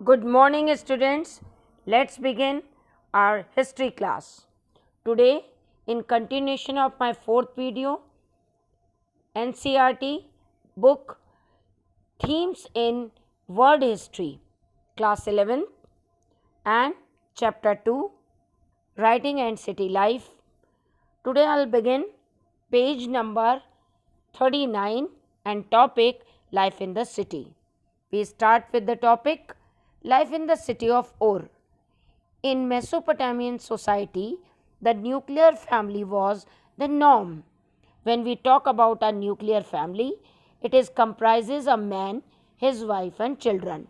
Good morning, students. Let's begin our history class. Today, in continuation of my fourth video, NCRT book Themes in World History, Class 11 and Chapter 2, Writing and City Life. Today, I'll begin page number 39 and topic Life in the City. We start with the topic Life in the City of Ur. In Mesopotamian society, the nuclear family was the norm. When we talk about a nuclear family, it is comprises a man, his wife and children.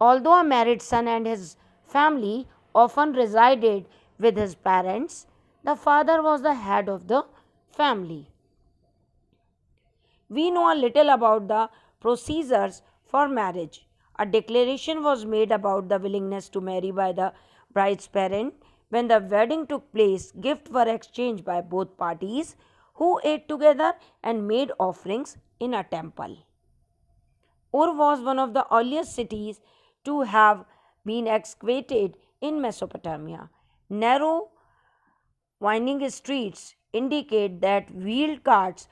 Although a married son and his family often resided with his parents, the father was the head of the family. We know a little about the procedures for marriage. A declaration was made about the willingness to marry by the bride's parent. When the wedding took place, gifts were exchanged by both parties, who ate together and made offerings in a temple. Ur was one of the earliest cities to have been excavated in Mesopotamia. Narrow, winding streets indicate that wheeled carts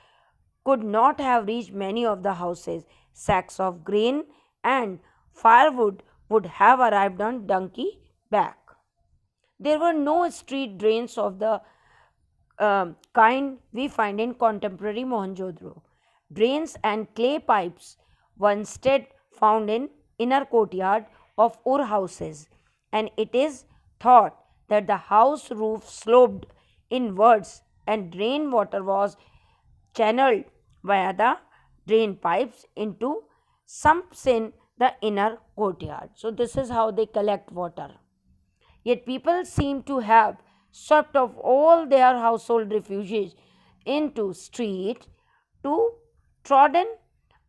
could not have reached many of the houses. Sacks of grain and firewood would have arrived on donkey back. There were no street drains of the kind we find in contemporary Mohenjo-daro. Drains and clay pipes were instead found in inner courtyard of Ur houses, and it is thought that the house roof sloped inwards and rainwater was channeled via the drain pipes into sumps in the inner courtyard. So, this is how they collect water. Yet, people seem to have swept off all their household refuges into street to trodden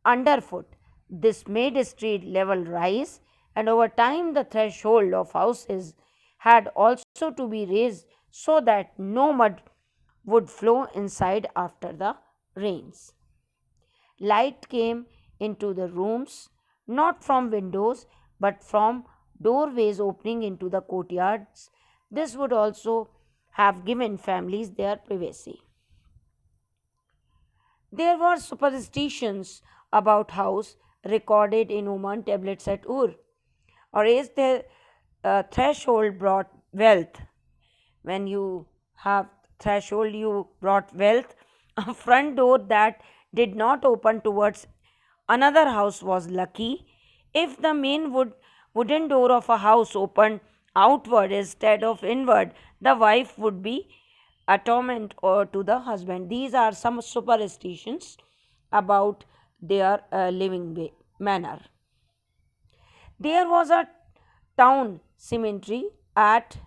underfoot. This made street level rise, and over time, the threshold of houses had also to be raised so that no mud would flow inside after the rains. Light came into the rooms not from windows but from doorways opening into the courtyards. This would also have given families their privacy. There were superstitions about house recorded in Oman tablets at Ur, or as the threshold brought wealth. When you have threshold, you brought wealth. A front door that did not open towards another house was lucky. If the main wooden door of a house opened outward instead of inward, the wife would be a torment or to the husband. These are some superstitions about their living manner. There was a town cemetery at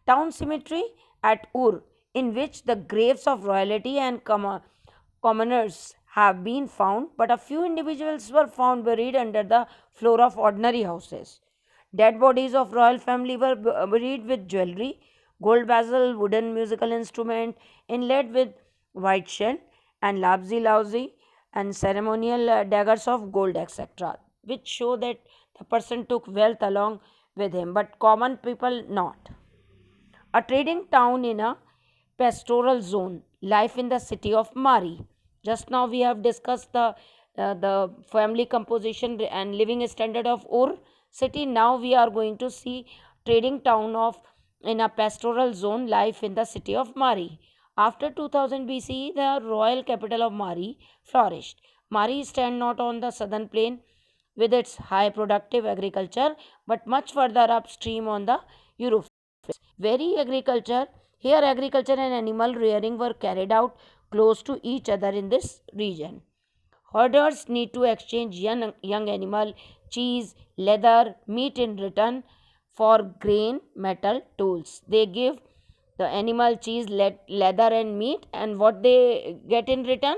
town cemetery at Ur, in which the graves of royalty and commoners have been found, but a few individuals were found buried under the floor of ordinary houses. Dead bodies of royal family were buried with jewelry, gold vessel, wooden musical instrument inlaid with white shell, and labzi and ceremonial daggers of gold, etc., which show that the person took wealth along with him, but common people not. A trading town in a pastoral zone, life in the city of Mari. Just now we have discussed the family composition and living standard of Ur city. Now we are going to see trading town of in a pastoral zone, life in the city of Mari. After 2000 BCE, the royal capital of Mari flourished. Mari stand not on the southern plain with its high productive agriculture, but much further upstream on the Euphrates. Very agriculture Here agriculture and animal rearing were carried out close to each other in this region. Herders need to exchange young animal, cheese, leather, meat in return for grain, metal, tools. They give the animal cheese, leather and meat, and what they get in return?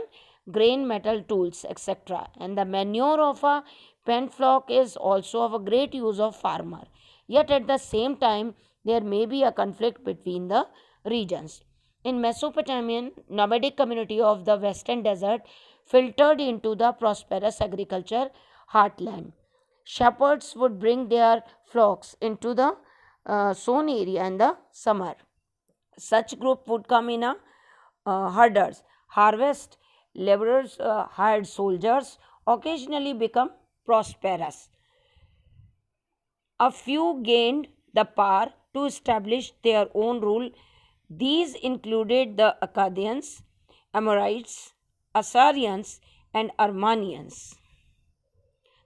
Grain, metal, tools, etc. And the manure of a pent flock is also of a great use of farmer. Yet at the same time, there may be a conflict between the regions. In Mesopotamian nomadic community of the western desert filtered into the prosperous agriculture heartland. shepherds would bring their flocks into the sown area in the summer. Such group would come in a herders, harvest, laborers, hired soldiers, occasionally become prosperous. A few gained the power to establish their own rule. These included the Akkadians, Amorites, Assyrians, and Armenians.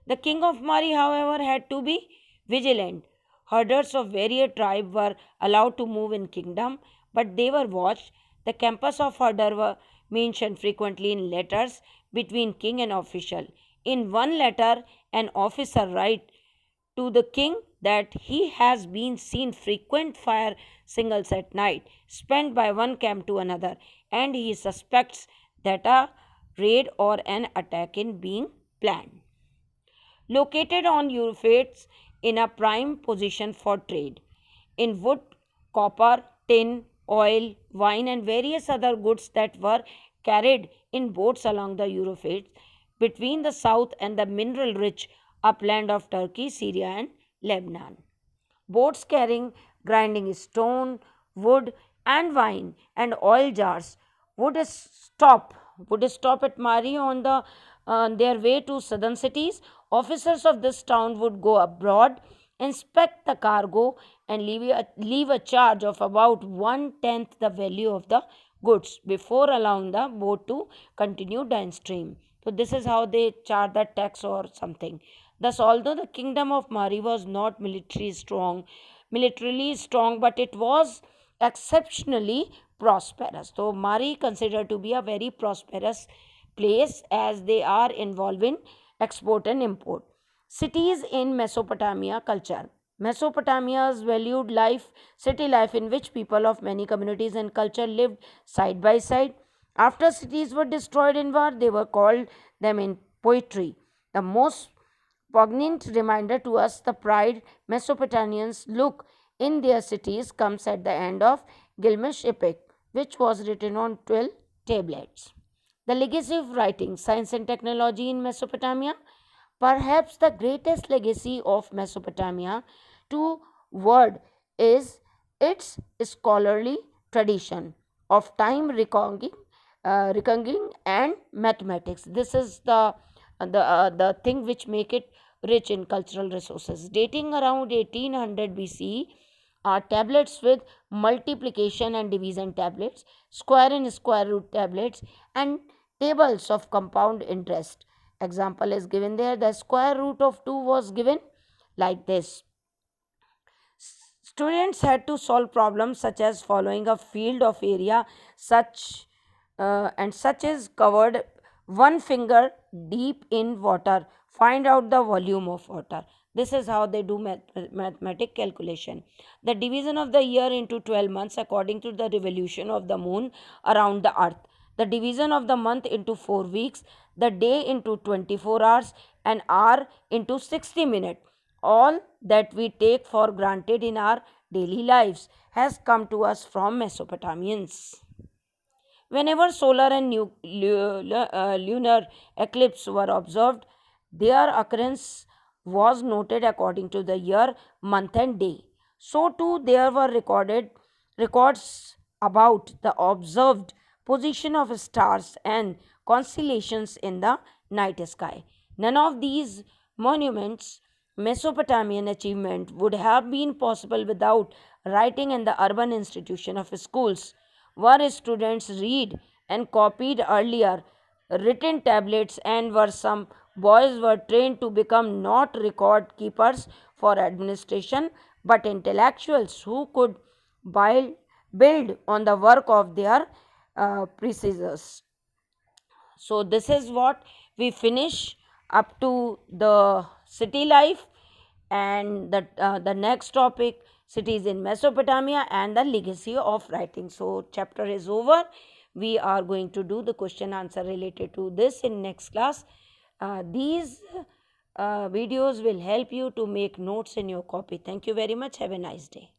The king of Mari, however, had to be vigilant. Herders of various tribes were allowed to move in kingdom, but they were watched. The campus of herder were mentioned frequently in letters between king and official. In one letter, an officer writes to the king that he has been seen frequent fire signals at night spent by one camp to another, and he suspects that a raid or an attack is being planned. Located on Euphrates in a prime position for trade in wood, copper, tin, oil, wine, and various other goods that were carried in boats along the Euphrates between the south and the mineral rich upland of Turkey, Syria, and Lebanon. Boats carrying grinding stone, wood, and wine and oil jars would stop would stop at Mari on their way to southern cities. Officers of this town would go abroad, inspect the cargo, and leave a charge of about one tenth the value of the goods before allowing the boat to continue downstream. So this is how they charge the tax or something. Thus, although the kingdom of Mari was not militarily strong, but it was exceptionally prosperous. So Mari considered to be a very prosperous place as they are involved in export and import. Cities in Mesopotamia culture. Mesopotamia's valued city life in which people of many communities and culture lived side by side. After cities were destroyed in war, they were called them in poetry. The most poignant reminder to us the pride Mesopotamians look in their cities comes at the end of Gilgamesh epic, which was written on 12 tablets. The legacy of writing, science, and technology in Mesopotamia. Perhaps the greatest legacy of Mesopotamia to world is its scholarly tradition of time reckoning and mathematics. This is the thing which make it rich in cultural resources. Dating around 1800 BCE are tablets with multiplication and division tablets, square and square root tablets, and tables of compound interest. Example is given there. The square root of 2 was given like this. Students had to solve problems such as following a field of area such is covered one finger deep in water. Find out the volume of water. This is how they do mathematic calculation. The division of the year into 12 months according to the revolution of the moon around the earth. The division of the month into 4 weeks, the day into 24 hours, an hour into 60 minutes. All that we take for granted in our daily lives has come to us from Mesopotamians. Whenever solar and lunar eclipse were observed, their occurrence was noted according to the year, month, and day. So too there were records about the observed position of stars and constellations in the night sky. None of these monuments Mesopotamian achievement would have been possible without writing and the urban institution of schools where students read and copied earlier written tablets and where some boys were trained to become not record keepers for administration but intellectuals who could build on the work of their predecessors. So this is what we finish up to the city life, and the next topic, cities in Mesopotamia and the legacy of writing. So chapter is over. We are going to do the question answer related to this in next class. These videos will help you to make notes in your copy. Thank you very much. Have a nice day.